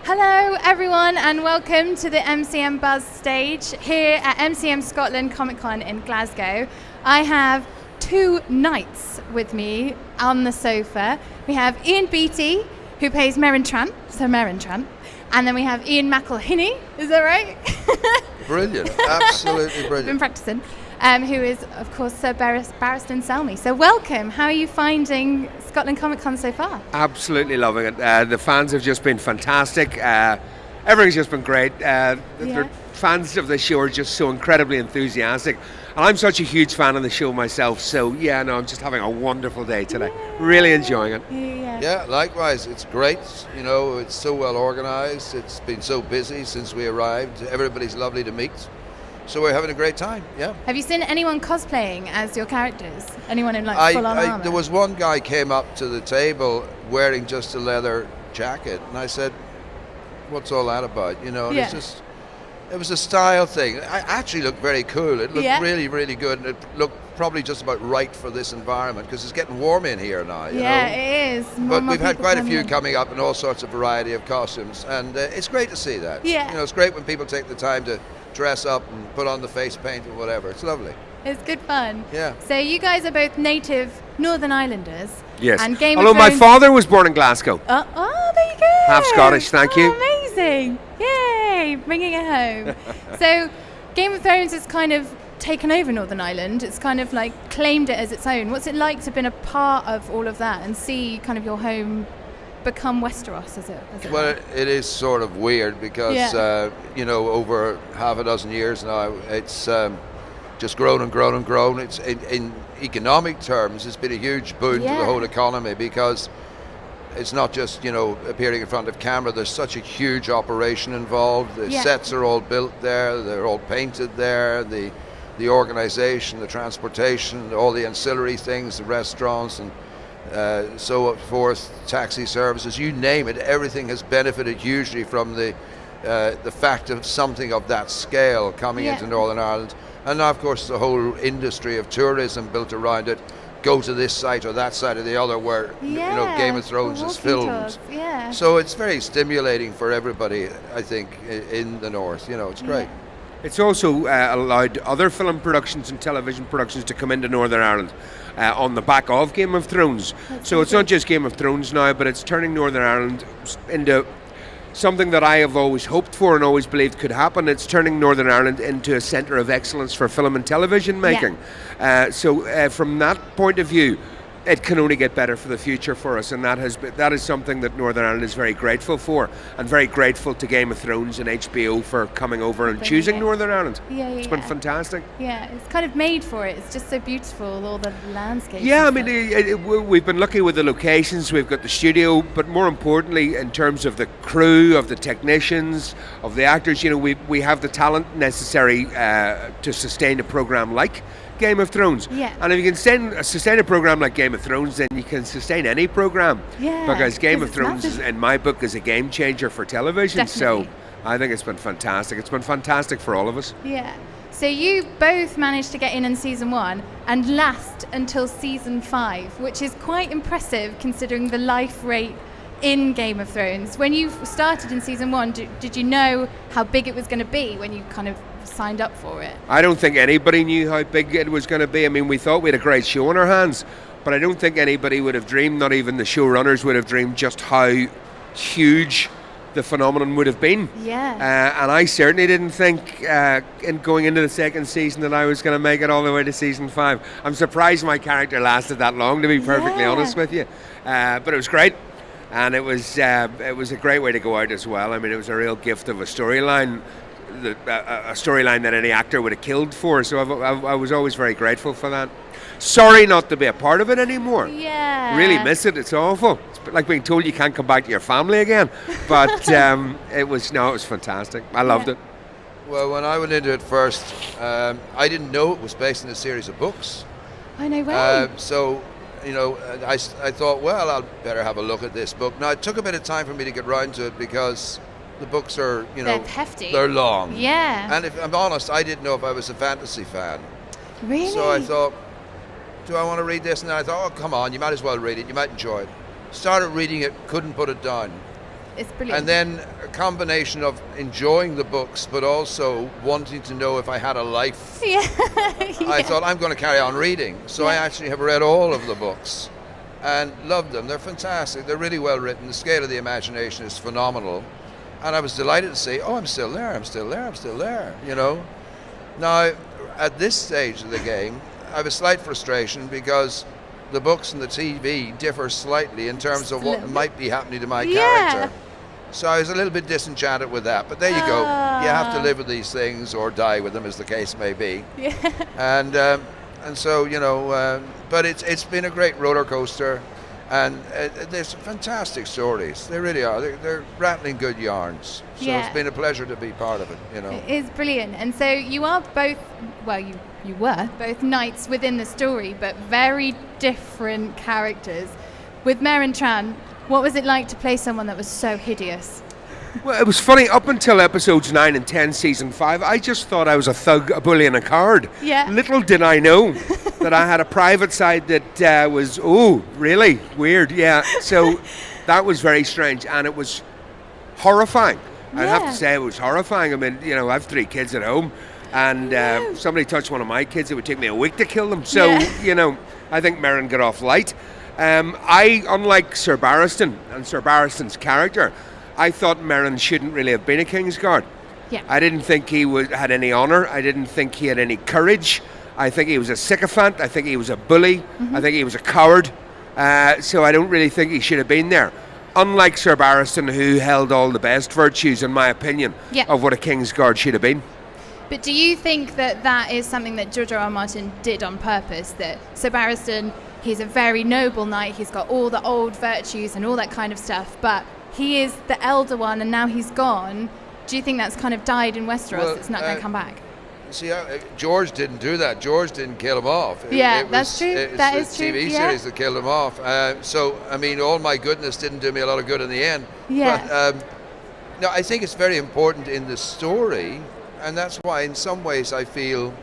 Hello everyone and welcome to the MCM Buzz stage here at MCM Scotland Comic Con in Glasgow. I have two knights with me on the sofa. We have Ian Beattie, who plays Meryn Trant, and then we have Ian McElhinney, is that right? Brilliant, absolutely brilliant. Been practicing. Who is, of course, Sir Barristan Selmy. So welcome. How are you finding Scotland Comic Con so far? Absolutely loving it. The fans have just been fantastic. Everything's just been great. The fans of the show are just so incredibly enthusiastic. And I'm such a huge fan of the show myself. So, I'm just having a wonderful day today. Really enjoying it. Yeah, likewise. It's great. You know, it's so well organised. It's been so busy since we arrived. Everybody's lovely to meet. So we're having a great time, yeah. Have you seen anyone cosplaying as your characters? Anyone in full-on armour? There was one guy came up to the table wearing just a leather jacket, and I said, "What's all that about?" You know, and it was a style thing. It actually looked very cool. It looked really, really good, and it looked probably just about right for this environment because it's getting warm in here now. You know? It is. But we've had quite a few coming up in all sorts of variety of costumes, and it's great to see that. Yeah. You know, it's great when people take the time to dress up and put on the face paint and whatever. It's lovely. It's good fun. Yeah. So you guys are both native Northern Islanders. Yes. And Game Although of Thrones... my father was born in Glasgow. Oh, there you go. Half Scottish, thank you. Amazing. Yay, bringing it home. So Game of Thrones has kind of taken over Northern Ireland. It's kind of like claimed it as its own. What's it like to have been a part of all of that and see kind of your home become Westeros, as it Well, it is sort of weird because, over half a dozen years now, it's just grown and grown and grown. It's in economic terms, it's been a huge boon to the whole economy because it's not just, appearing in front of camera. There's such a huge operation involved. The sets are all built there. They're all painted there. The organisation, the transportation, all the ancillary things, the restaurants and so forth, taxi services, you name it, everything has benefited hugely from the fact of something of that scale coming into Northern Ireland. And now, of course, the whole industry of tourism built around it. Go to this site or that site or the other where Game of Thrones is filmed. So it's very stimulating for everybody, I think, in the north. It's great. It's also allowed other film productions and television productions to come into Northern Ireland on the back of Game of Thrones. So it's not just Game of Thrones now, but it's turning Northern Ireland into something that I have always hoped for and always believed could happen. It's turning Northern Ireland into a centre of excellence for film and television making. So from that point of view, it can only get better for the future for us, and that is something that Northern Ireland is very grateful for, and very grateful to Game of Thrones and HBO for coming over and choosing Northern Ireland. It's been fantastic. Yeah, it's kind of made for it. It's just so beautiful, all the landscapes. Yeah, I mean, we've been lucky with the locations. We've got the studio, but more importantly, in terms of the crew, of the technicians, of the actors, we have the talent necessary to sustain a program like Game of Thrones. And if you can sustain a program like Game of Thrones, then you can sustain any program. Because Game of Thrones, in my book, is a game changer for television. Definitely. So I think it's been fantastic. It's been fantastic for all of us. So you both managed to get in season 1 and last until season 5, which is quite impressive considering the life rate in Game of Thrones. When you started in season 1, did you know how big it was going to be when you kind of signed up for it? I don't think anybody knew how big it was going to be. I mean, we thought we had a great show on our hands, but I don't think anybody would have dreamed, not even the showrunners would have dreamed, just how huge the phenomenon would have been. And I certainly didn't think in going into the second season that I was going to make it all the way to season 5. I'm surprised my character lasted that long, to be perfectly honest with you. But it was great. And it was a great way to go out as well. I mean, it was a real gift of a storyline, a storyline that any actor would have killed for. So I was always very grateful for that. Sorry not to be a part of it anymore. Really miss it. It's awful. It's like being told you can't come back to your family again. But it was fantastic. I loved it. Well, when I went into it first, I didn't know it was based on a series of books. I know way. I thought, well, I'll better have a look at this book. Now, it took a bit of time for me to get round to it because the books are, they're hefty. They're long. And if I'm honest, I didn't know if I was a fantasy fan. Really? So I thought, do I want to read this? And then I thought, oh, come on, you might as well read it. You might enjoy it. Started reading it, couldn't put it down. it's brilliant. And then a combination of enjoying the books, but also wanting to know if I had a life. Yeah. I thought I'm going to carry on reading. So I actually have read all of the books and loved them. They're fantastic. They're really well written. The scale of the imagination is phenomenal. And I was delighted to say, oh, I'm still there, you know. Now, at this stage of the game, I have a slight frustration because the books and the TV differ slightly in terms of what might be happening to my character. So I was a little bit disenchanted with that. But there you go. You have to live with these things or die with them, as the case may be. Yeah. And so, you know, but it's been a great roller coaster. And there's fantastic stories. They really are. They're rattling good yarns. So it's been a pleasure to be part of it, you know. It is brilliant. And so you are both, well, you were both knights within the story, but very different characters. With Meryn Tran, what was it like to play someone that was so hideous? Well, it was funny, up until episodes 9 and 10, season 5, I just thought I was a thug, a bully, and a coward. Yeah. Little did I know that I had a private side that was, really weird. Yeah. So that was very strange, and it was horrifying. I'd have to say it was horrifying. I mean, you know, I have 3 kids at home, and if somebody touched one of my kids, it would take me a week to kill them. So, you know, I think Meryn got off light. Unlike Sir Barristan and Sir Barristan's character, I thought Meryn shouldn't really have been a Kingsguard. Yeah. I didn't think he had any honour. I didn't think he had any courage. I think he was a sycophant. I think he was a bully. I think he was a coward. So I don't really think he should have been there. Unlike Sir Barristan, who held all the best virtues, in my opinion, of what a Kingsguard should have been. But do you think that is something that George R.R. Martin did on purpose? That Sir Barristan, he's a very noble knight. He's got all the old virtues and all that kind of stuff, but he is the elder one, and now he's gone. Do you think that's kind of died in Westeros? Well, it's not going to come back? See, George didn't do that. George didn't kill him off. That's true. That is true. TV series that killed him off. So, I mean, all my goodness didn't do me a lot of good in the end. Yeah. But, no, I think it's very important in the story, and that's why in some ways I feel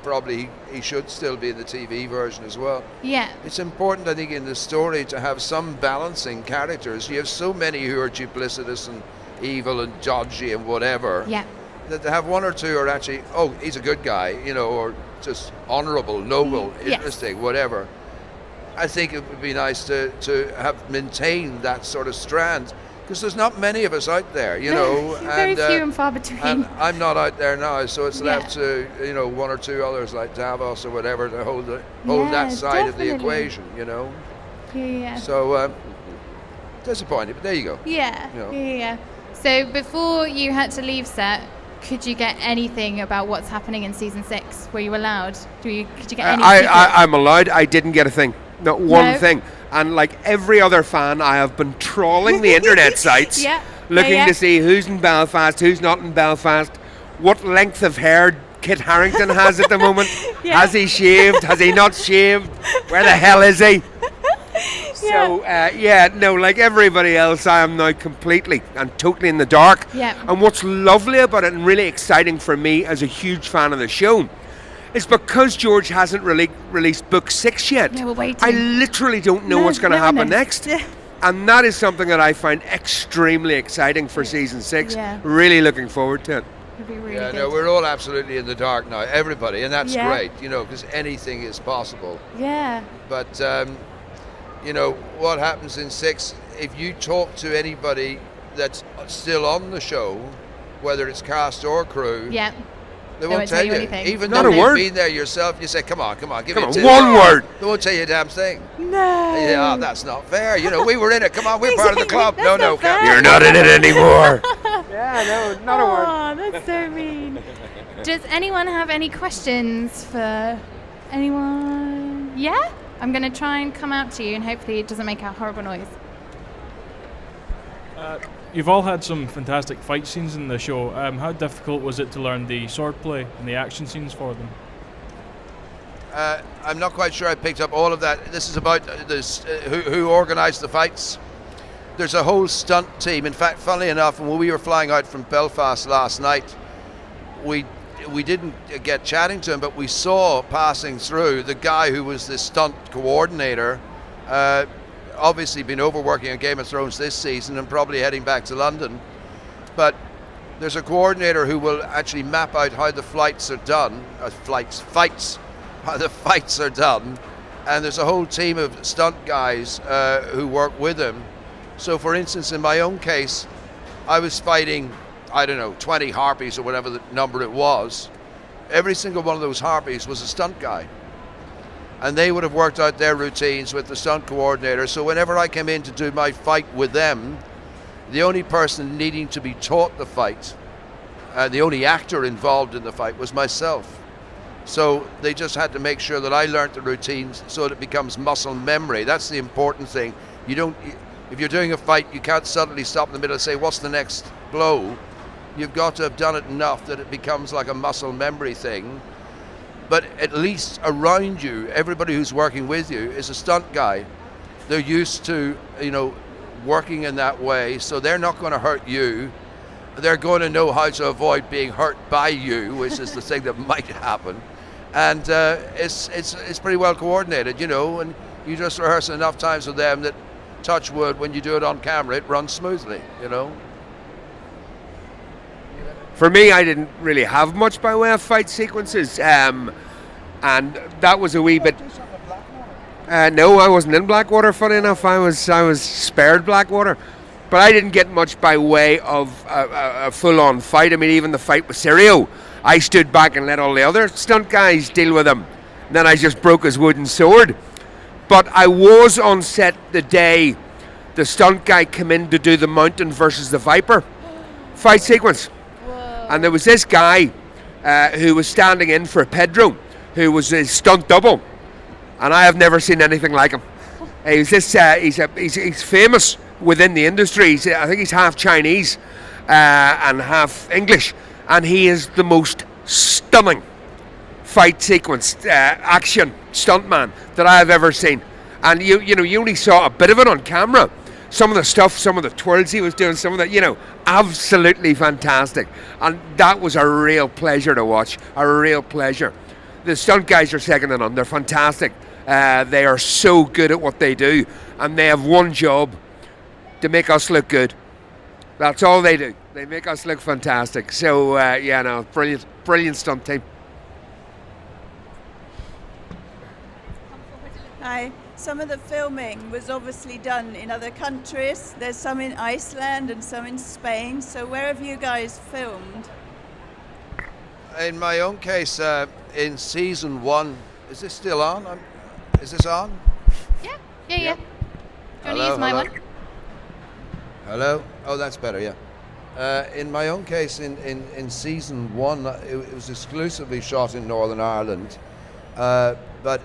probably he should still be in the TV version as well. Yeah. It's important, I think, in the story to have some balancing characters. You have so many who are duplicitous and evil and dodgy and whatever. Yeah. That to have one or two who are actually, oh, he's a good guy, you know, or just honourable, noble, interesting, whatever. I think it would be nice to have maintained that sort of strand, because there's not many of us out there, you know. Very few and far between. And I'm not out there now, so it's left to, you know, one or two others like Davos or whatever to hold that side of the equation, you know. Yeah. So disappointed, but there you go. Yeah. You know. Yeah. So before you had to leave set, could you get anything about what's happening in season 6? Were you allowed? Could you get any? I'm allowed. I didn't get a thing. Not one thing. And like every other fan, I have been trawling the internet sites, looking to see who's in Belfast, who's not in Belfast, what length of hair Kit Harington has at the moment. Has he shaved? Has he not shaved? Where the hell is he? So, like everybody else, I am now completely and totally in the dark. Yeah. And what's lovely about it and really exciting for me as a huge fan of the show is because George hasn't really released book 6 yet. Yeah, we're waiting. I literally don't know what's going to happen next. Yeah. And that is something that I find extremely exciting for season 6. Yeah. Really looking forward to it. It'll be really good. No, we're all absolutely in the dark now, everybody, and that's great, you know, because anything is possible. Yeah. But, you know, what happens in 6, if you talk to anybody that's still on the show, whether it's cast or crew, they won't tell you anything. Even though you've been there yourself, you say, come on, give me one word. They won't tell you a damn thing. No. Yeah, that's not fair. You know, we were in it. Come on, we're part of the club. No, you're not in it anymore. Not a word. Oh, that's so mean. Does anyone have any questions for anyone? Yeah? I'm going to try and come out to you, and hopefully it doesn't make a horrible noise. You've all had some fantastic fight scenes in the show. How difficult was it to learn the swordplay and the action scenes for them? I'm not quite sure I picked up all of that. This is about who organised the fights. There's a whole stunt team. In fact, funnily enough, when we were flying out from Belfast last night, we didn't get chatting to him, but we saw passing through the guy who was the stunt coordinator obviously been overworking on Game of Thrones this season and probably heading back to London. But there's a coordinator who will actually map out how the fights are done, how the fights are done, and there's a whole team of stunt guys who work with him. So for instance, in my own case, I was fighting, I don't know, 20 harpies or whatever the number it was. Every single one of those harpies was a stunt guy. And they would have worked out their routines with the stunt coordinator. So whenever I came in to do my fight with them, the only person needing to be taught the fight, the only actor involved in the fight was myself. So they just had to make sure that I learned the routines so that it becomes muscle memory. That's the important thing. You don't, if you're doing a fight, you can't suddenly stop in the middle and say, what's the next blow? You've got to have done it enough that it becomes like a muscle memory thing. But at least around you, everybody who's working with you is a stunt guy. They're used to, working in that way, so they're not going to hurt you. They're going to know how to avoid being hurt by you, which is the thing that might happen. And it's pretty well coordinated, and you just rehearse enough times with them that, touch wood, when you do it on camera, it runs smoothly, For me, I didn't really have much by way of fight sequences, and that was a wee bit. No, I wasn't in Blackwater. Funny enough, I was spared Blackwater, but I didn't get much by way of a full-on fight. I mean, even the fight with Sirio, I stood back and let all the other stunt guys deal with him. And then I just broke his wooden sword. But I was on set the day the stunt guy came in to do the Mountain versus the Viper fight sequence. Whoa. And there was this guy who was standing in for Pedro, who was his stunt double. And I have never seen anything like him. He's famous within the industry. I think he's half Chinese and half English. And he is the most stunning fight sequence, action stuntman that I have ever seen. And you only saw a bit of it on camera. Some of the stuff, some of the twirls he was doing, some of that, absolutely fantastic. And that was a real pleasure to watch, a real pleasure. The stunt guys are second to none. They're fantastic. They are so good at what they do. And they have one job, to make us look good. That's all they do. They make us look fantastic. So, brilliant stunt team. Hi. Some of the filming was obviously done in other countries. There's some in Iceland and some in Spain. So where have you guys filmed? In my own case, in season 1, is this still on? Is this on? Yeah. Do you want to use my one? Hello? Oh, that's better, yeah. In my own case, in season 1, it was exclusively shot in Northern Ireland. But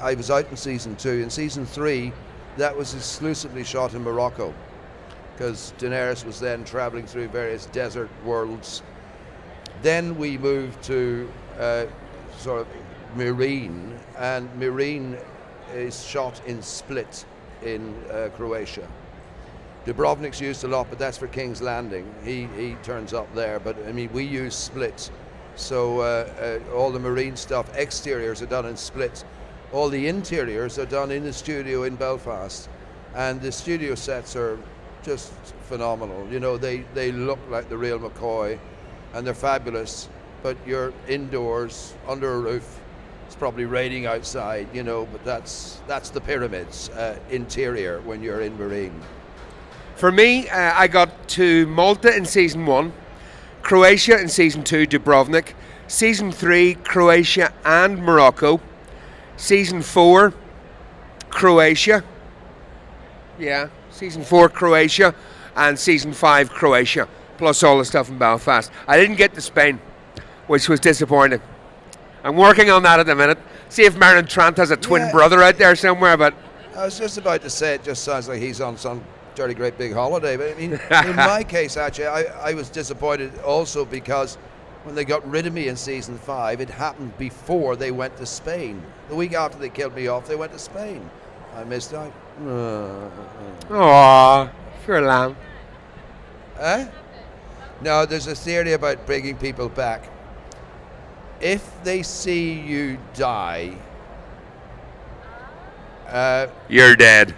I was out in season 2. In season 3, that was exclusively shot in Morocco, because Daenerys was then traveling through various desert worlds. Then we moved to sort of Marine, and Marine is shot in Split in Croatia. Dubrovnik's used a lot, but that's for King's Landing. He turns up there, but I mean, we use Split. So all the marine stuff, exteriors are done in Split. All the interiors are done in the studio in Belfast. And the studio sets are just phenomenal. They look like the real McCoy, and they're fabulous. But you're indoors, under a roof. It's probably raining outside, but that's the Pyramids interior when you're in Marine. For me, I got to Malta in season 1. Croatia in season 2, Dubrovnik. Season 3, Croatia and Morocco. Season 4, Croatia. Yeah, season 4, Croatia. And season 5, Croatia. Plus all the stuff in Belfast. I didn't get to Spain, which was disappointing. I'm working on that at the minute. See if Marin Trant has a twin brother out there somewhere, but... I was just about to say, it just sounds like he's on some dirty great big holiday. But I mean, in my case, actually, I was disappointed also because when they got rid of me in season 5, it happened before they went to Spain. The week after they killed me off, they went to Spain. I missed out. Aww, poor lamb. No, there's a theory about bringing people back. If they see you die, you're dead.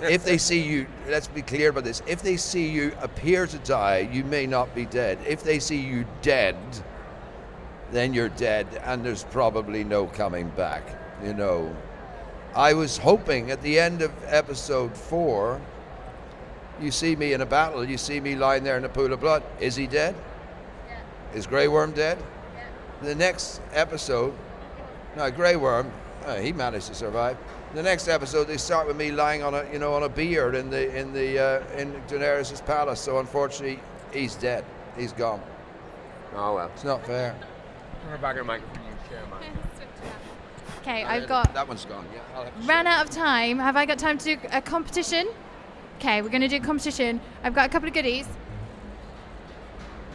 if they see you, let's be clear about this. If they see you appear to die, you may not be dead. If they see you dead, then you're dead, and there's probably no coming back. You know, I was hoping at the end of episode 4, you see me in a battle, you see me lying there in a pool of blood. Is he dead? Yeah. Is Grey Worm dead? Yeah. The next episode, no, Grey Worm, he managed to survive. The next episode, they start with me lying on a beard in Daenerys' palace. So unfortunately, he's dead. He's gone. Oh well. It's not fair. We're back in the microphone. You share mine. Okay, I've got. That one's gone. Yeah. I'll have to Ran out of time. Have I got time to do a competition? Okay, we're going to do a competition. I've got a couple of goodies.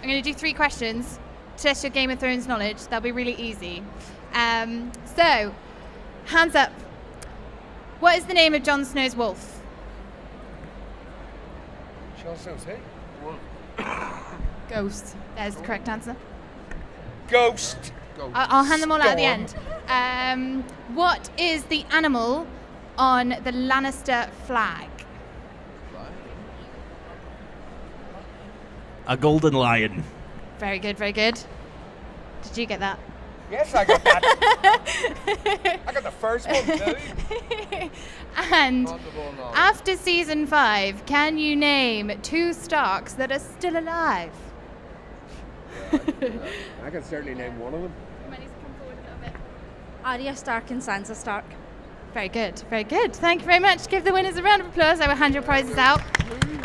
I'm going to do 3 questions to test your Game of Thrones knowledge. They'll be really easy. So, hands up. What is the name of Jon Snow's wolf? Jon Snow's who? Wolf. Ghost. There's the correct answer. Ghost. I'll hand them all out at the end. What is the animal on the Lannister flag? A golden lion. Very good, very good. Did you get that? Yes, I got that. I got the first one too. And after season 5, can you name 2 Starks that are still alive? I can certainly name one of them. Arya Stark and Sansa Stark. Very good, very good. Thank you very much. Give the winners a round of applause. I will hand your prizes out.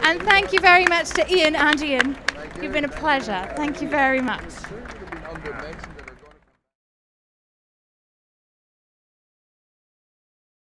And thank you very much to Ian and Ian. You've been a pleasure. Thank you very much.